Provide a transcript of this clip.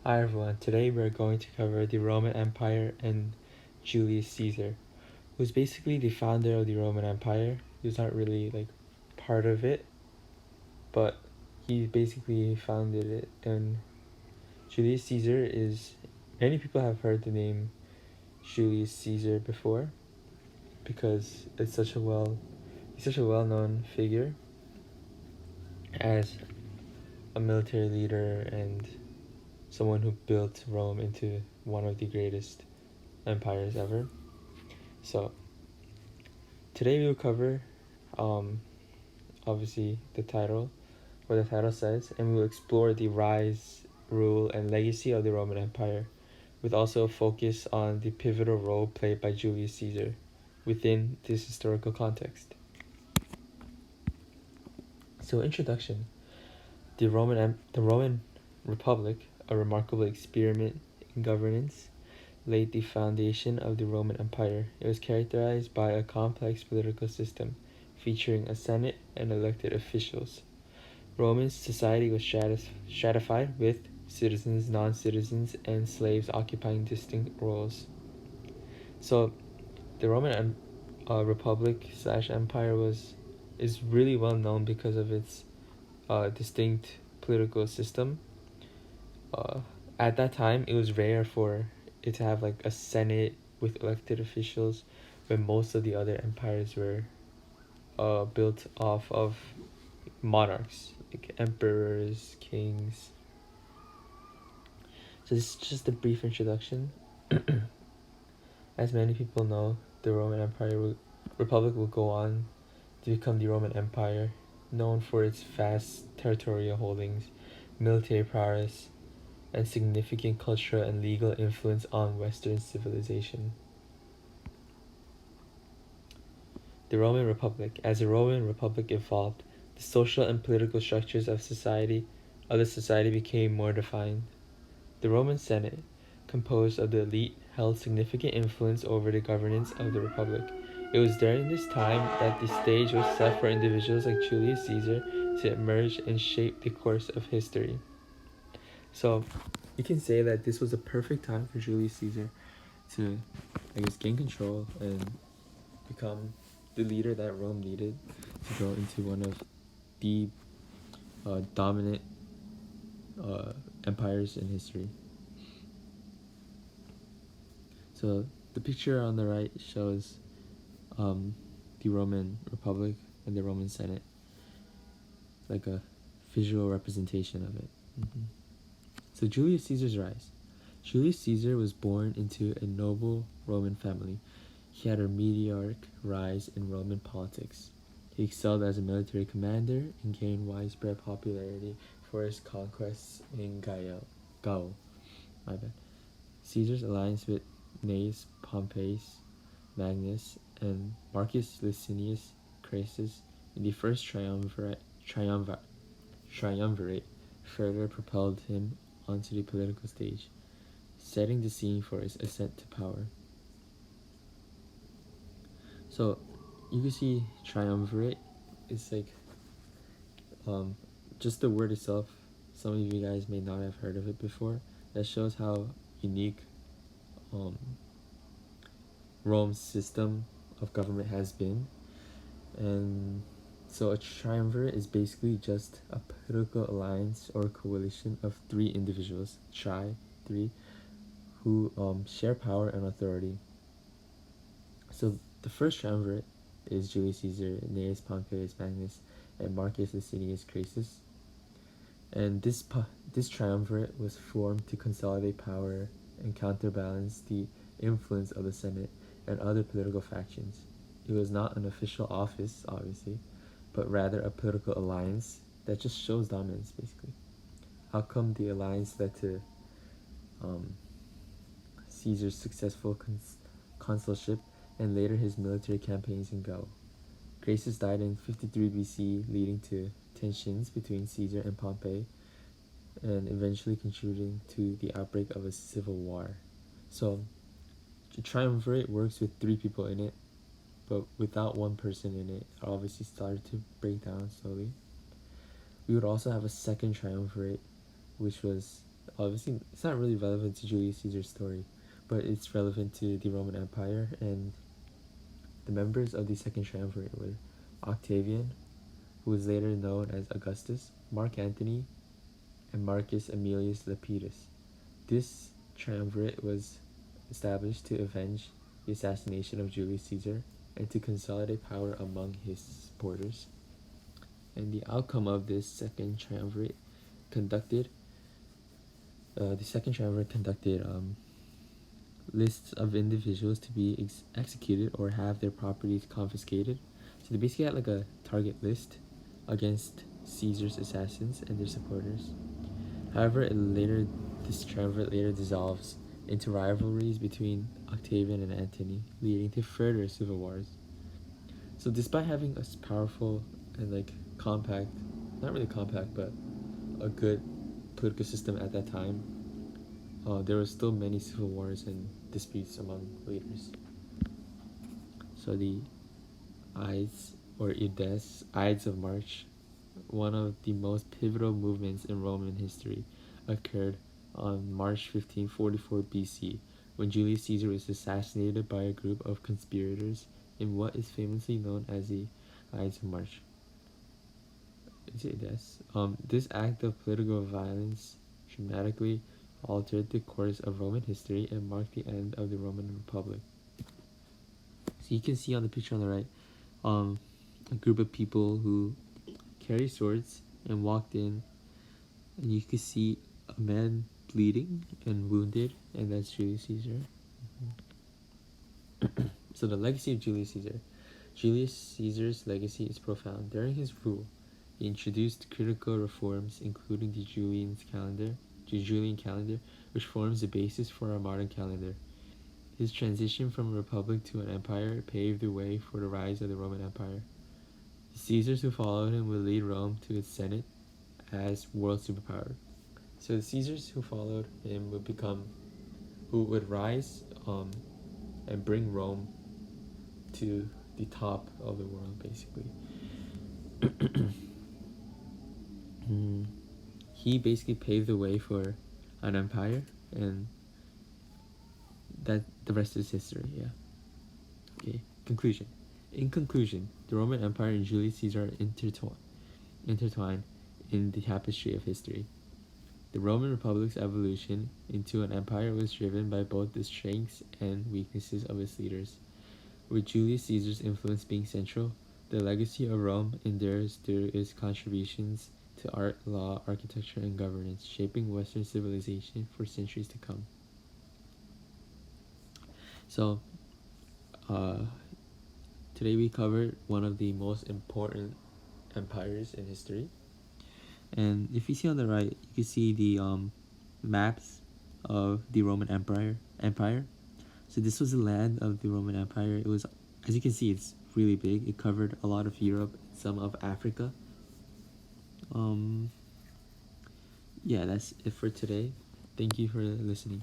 Hi everyone, today we're going to cover the Roman Empire and Julius Caesar, who's basically the founder of the Roman Empire. He's not really like part of it, but he basically founded it. And Julius Caesar is, many people have heard the name Julius Caesar before because he's such a well-known figure as a military leader and someone who built Rome into one of the greatest empires ever. So today we will cover, um, obviously what the title says, and we will explore the rise, rule, and legacy of the Roman Empire, with also a focus on the pivotal role played by Julius Caesar within this historical context. So, introduction: the Roman Republic, a remarkable experiment in governance, laid the foundation of the Roman Empire. It was characterized by a complex political system featuring a senate and elected officials. Roman society was stratified with citizens, non-citizens, and slaves occupying distinct roles. So the Roman Republic slash Empire is really well known because of its distinct political system. Uh, at that time, it was rare for it to have like a senate with elected officials, when most of the other empires were built off of monarchs, like emperors, kings. So this is just a brief introduction. As many people know, the Republic will go on to become the Roman Empire, known for its vast territorial holdings, military prowess, and significant cultural and legal influence on Western civilization. The Roman Republic. As the Roman Republic evolved, the social and political structures of the society became more defined. The Roman Senate, composed of the elite, held significant influence over the governance of the Republic. It was during this time that the stage was set for individuals like Julius Caesar to emerge and shape the course of history. So, you can say that this was a perfect time for Julius Caesar to, I guess, gain control and become the leader that Rome needed to grow into one of the dominant empires in history. So the picture on the right shows the Roman Republic and the Roman Senate, like a visual representation of it. So Julius Caesar's rise. Julius Caesar was born into a noble Roman family. He had a meteoric rise in Roman politics. He excelled as a military commander and gained widespread popularity for his conquests in Gaul. My bad. Caesar's alliance with Gnaeus Pompeius Magnus and Marcus Licinius Crassus in the first triumvirate further propelled him onto the political stage, setting the scene for his ascent to power. So you can see triumvirate is like just the word itself. Some of you guys may not have heard of it before. That shows how unique Rome's system of government has been. And so a triumvirate is basically just a political alliance or coalition of three individuals, three, who share power and authority. So the first triumvirate is Julius Caesar, Gnaeus Pompeius Magnus, and Marcus Licinius Crassus. And this triumvirate was formed to consolidate power and counterbalance the influence of the Senate and other political factions. It was not an official office, obviously, but rather a political alliance that just shows dominance, basically. How come the alliance led to Caesar's successful consulship and later his military campaigns in Gaul? Crassus died in 53 BC, leading to tensions between Caesar and Pompey, and eventually contributing to the outbreak of a civil war. So, the triumvirate works with three people in it, but without one person in it, it obviously started to break down slowly. We would also have a second triumvirate, which was Obviously, it's not really relevant to Julius Caesar's story, but it's relevant to the Roman Empire, and the members of the Second Triumvirate were Octavian, who was later known as Augustus, Mark Antony, and Marcus Aemilius Lepidus. This triumvirate was established to avenge the assassination of Julius Caesar and to consolidate power among his supporters. And the outcome of this second triumvirate conducted lists of individuals to be executed or have their properties confiscated. So they basically had like a target list against Caesar's assassins and their supporters. However, this triumvirate later dissolves into rivalries between Octavian and Antony, leading to further civil wars. So despite having a powerful and like compact, not really compact, but a good political system at that time, there were still many civil wars and disputes among leaders. So the Ides of March, one of the most pivotal movements in Roman history, occurred on March 1544 BC, when Julius Caesar was assassinated by a group of conspirators in what is famously known as the Ides of March. This act of political violence dramatically altered the course of Roman history and marked the end of the Roman Republic. So you can see on the picture on the right, a group of people who carry swords and walked in, and you can see a man bleeding and wounded, and that's Julius Caesar. So the legacy of Julius Caesar. Julius Caesar's legacy is profound. During his rule, he introduced critical reforms, including the Julian calendar, which forms the basis for our modern calendar. His transition from a republic to an empire paved the way for the rise of the Roman Empire. The Caesars who followed him would lead Rome to its Senate as world superpower. So the Caesars who followed him would rise and bring Rome to the top of the world, basically. He basically paved the way for an empire, and that the rest is history. Yeah. Okay. Conclusion. In conclusion, the Roman Empire and Julius Caesar are intertwined in the tapestry of history. The Roman Republic's evolution into an empire was driven by both the strengths and weaknesses of its leaders. With Julius Caesar's influence being central, the legacy of Rome endures through its contributions to art, law, architecture, and governance, shaping Western civilization for centuries to come. So, today we covered one of the most important empires in history. And if you see on the right, you can see the maps of the Roman Empire. So this was the land of the Roman Empire. It was, as you can see, it's really big. It covered a lot of Europe, some of Africa. Yeah, that's it for today. Thank you for listening.